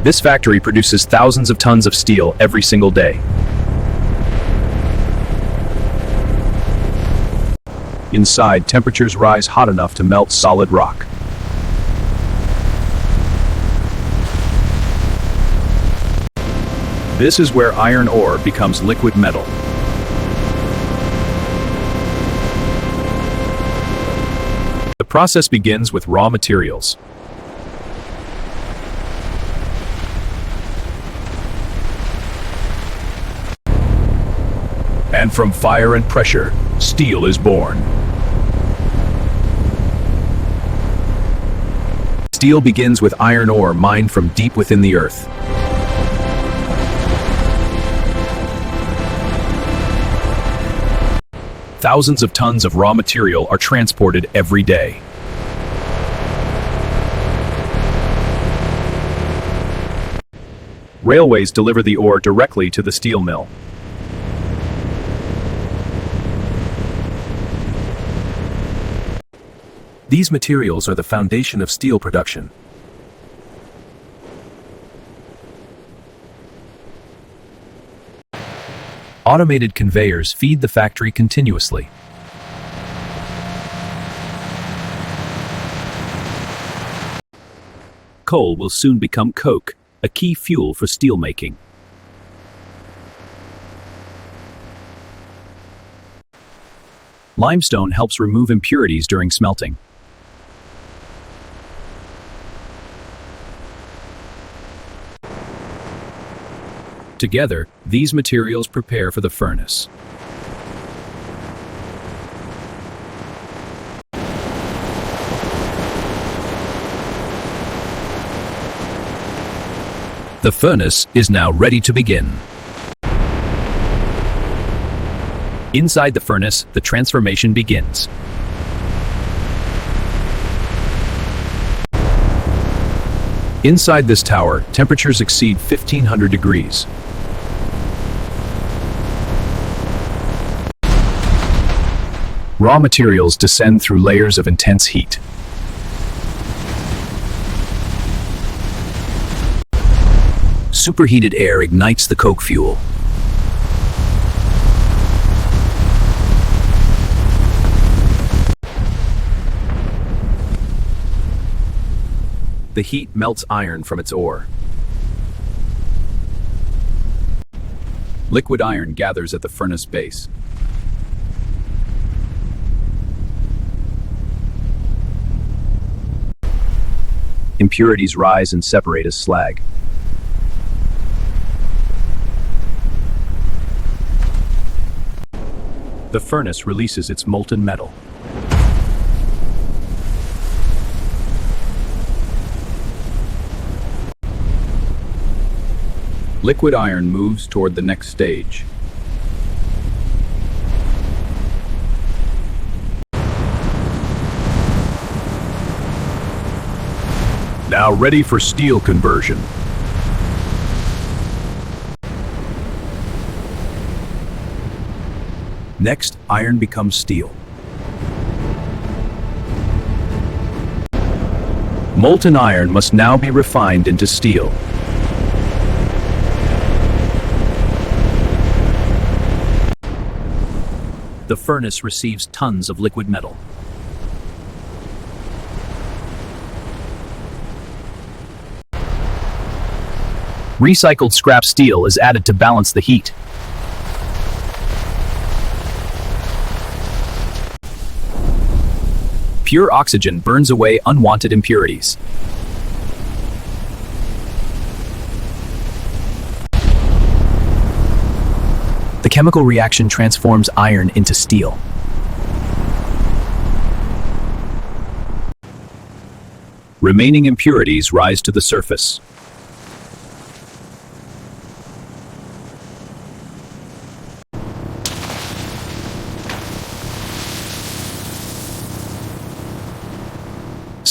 This factory produces thousands of tons of steel every single day. Inside, temperatures rise hot enough to melt solid rock. This is where iron ore becomes liquid metal. The process begins with raw materials. And from fire and pressure, steel is born. Steel begins with iron ore mined from deep within the earth. Thousands of tons of raw material are transported every day. Railways deliver the ore directly to the steel mill. These materials are the foundation of steel production. Automated conveyors feed the factory continuously. Coal will soon become coke, a key fuel for steelmaking. Limestone helps remove impurities during smelting. Together, these materials prepare for the furnace. The furnace is now ready to begin. Inside the furnace, the transformation begins. Inside this tower, temperatures exceed 1500 degrees. Raw materials descend through layers of intense heat. Superheated air ignites the coke fuel. The heat melts iron from its ore. Liquid iron gathers at the furnace base. Impurities rise and separate as slag. The furnace releases its molten metal. Liquid iron moves toward the next stage. Now ready for steel conversion. Next, iron becomes steel. Molten iron must now be refined into steel. The furnace receives tons of liquid metal. Recycled scrap steel is added to balance the heat. Pure oxygen burns away unwanted impurities. The chemical reaction transforms iron into steel. Remaining impurities rise to the surface.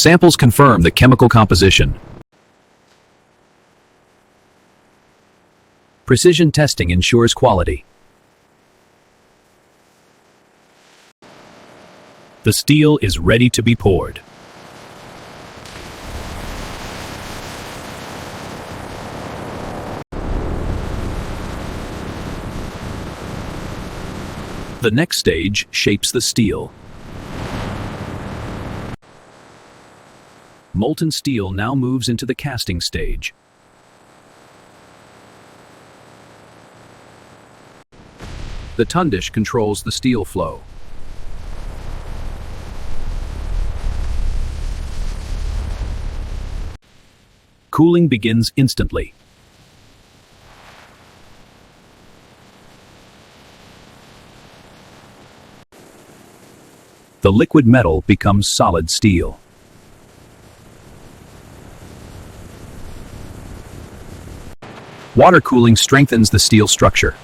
Samples confirm the chemical composition. Precision testing ensures quality. The steel is ready to be poured. The next stage shapes the steel. Molten steel now moves into the casting stage. The tundish controls the steel flow. Cooling begins instantly. The liquid metal becomes solid steel. Water cooling strengthens the steel structure.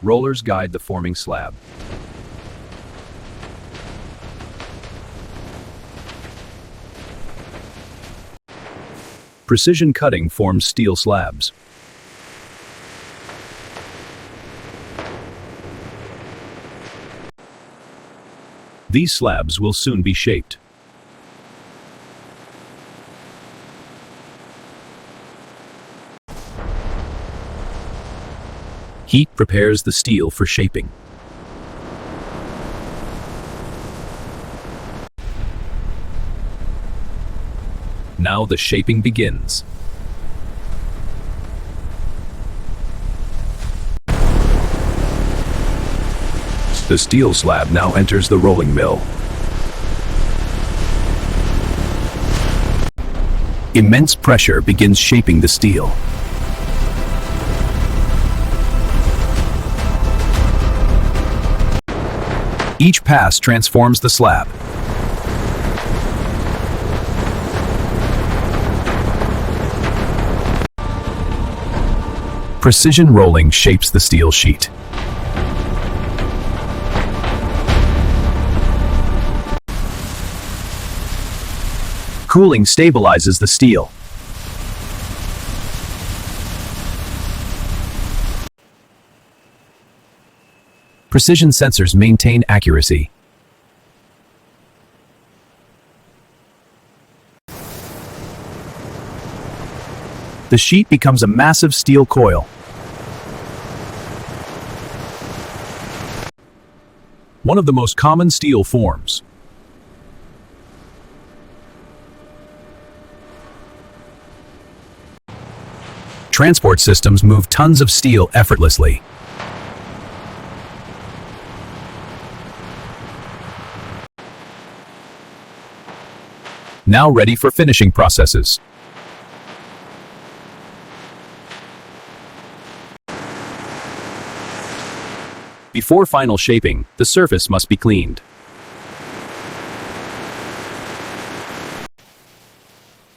Rollers guide the forming slab. Precision cutting forms steel slabs. These slabs will soon be shaped. Heat prepares the steel for shaping. Now the shaping begins. The steel slab now enters the rolling mill. Immense pressure begins shaping the steel. Each pass transforms the slab. Precision rolling shapes the steel sheet. Cooling stabilizes the steel. Precision sensors maintain accuracy. The sheet becomes a massive steel coil. One of the most common steel forms. Transport systems move tons of steel effortlessly. Now ready for finishing processes. Before final shaping, the surface must be cleaned.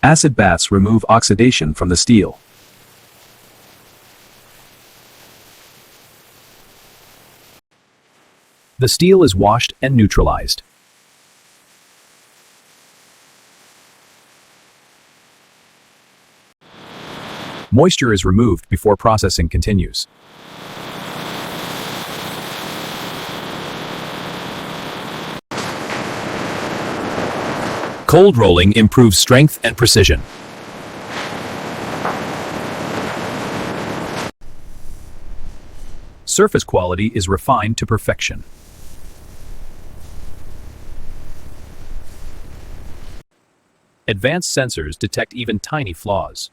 Acid baths remove oxidation from the steel. The steel is washed and neutralized. Moisture is removed before processing continues. Cold rolling improves strength and precision. Surface quality is refined to perfection. Advanced sensors detect even tiny flaws.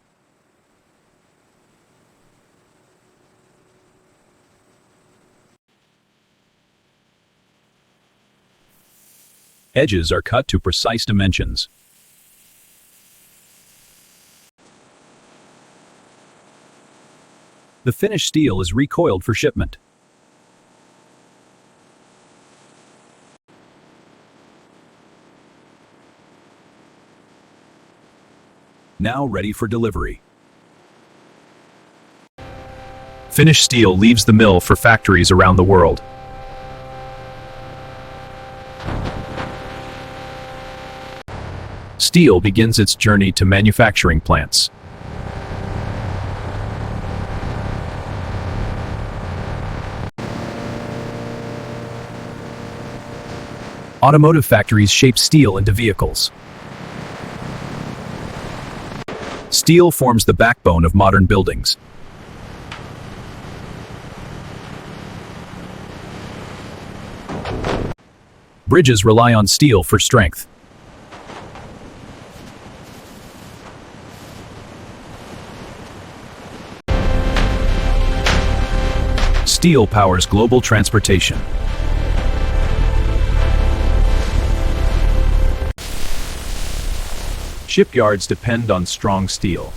Edges are cut to precise dimensions. The finished steel is recoiled for shipment. Now ready for delivery. Finished steel leaves the mill for factories around the world. Steel begins its journey to manufacturing plants. Automotive factories shape steel into vehicles. Steel forms the backbone of modern buildings. Bridges rely on steel for strength. Steel powers global transportation. Shipyards depend on strong steel.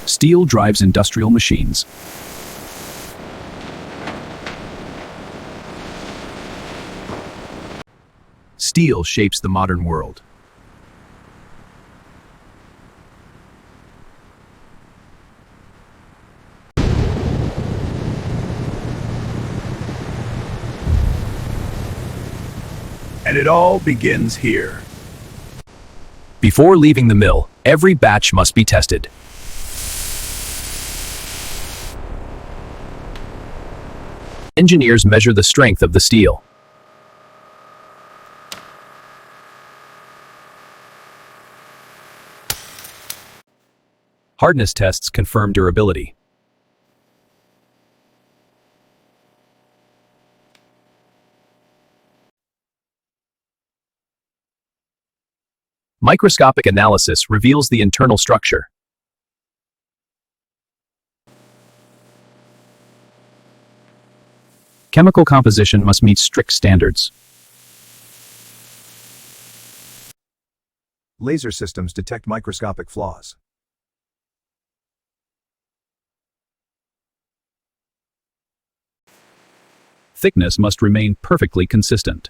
Steel drives industrial machines. Steel shapes the modern world. And it all begins here. Before leaving the mill, every batch must be tested. Engineers measure the strength of the steel. Hardness tests confirm durability. Microscopic analysis reveals the internal structure. Chemical composition must meet strict standards. Laser systems detect microscopic flaws. Thickness must remain perfectly consistent.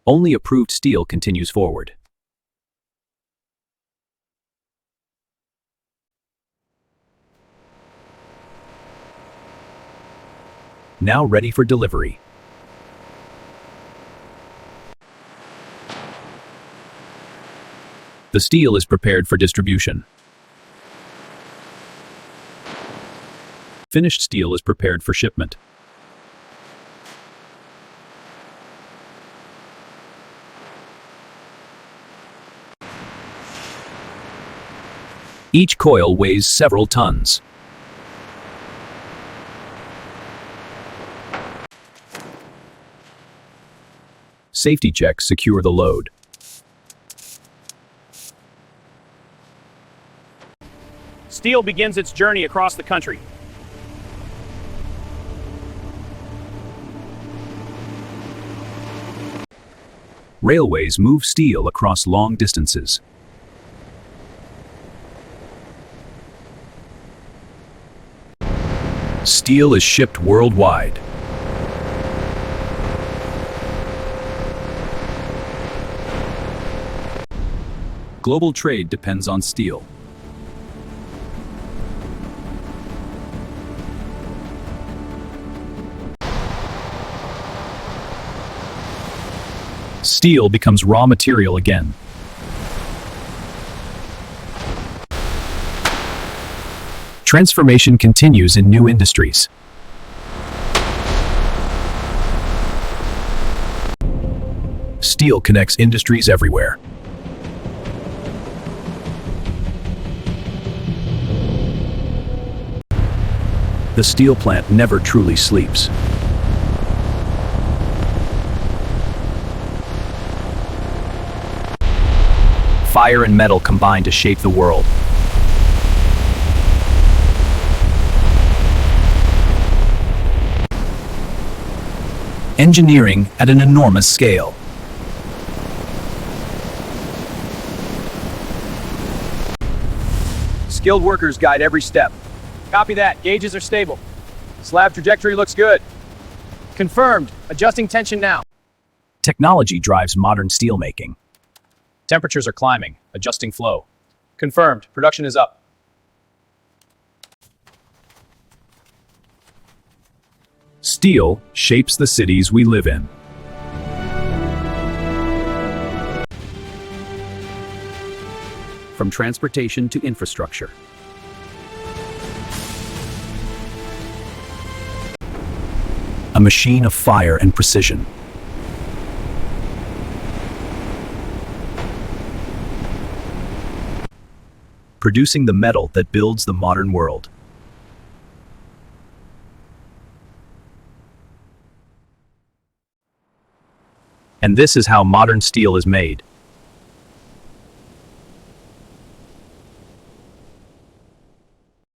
Only approved steel continues forward. Now ready for delivery. The steel is prepared for distribution. Finished steel is prepared for shipment. Each coil weighs several tons. Safety checks secure the load. Steel begins its journey across the country. Railways move steel across long distances. Steel is shipped worldwide. Global trade depends on steel. Steel becomes raw material again. Transformation continues in new industries. Steel connects industries everywhere. The steel plant never truly sleeps. Fire and metal combine to shape the world. Engineering at an enormous scale. Skilled workers guide every step. Copy that. Gauges are stable. Slab trajectory looks good. Confirmed. Adjusting tension now. Technology drives modern steelmaking. Temperatures are climbing. Adjusting flow. Confirmed. Production is up. Steel shapes the cities we live in. From transportation to infrastructure. a machine of fire and precision. Producing the metal that builds the modern world. And this is how modern steel is made.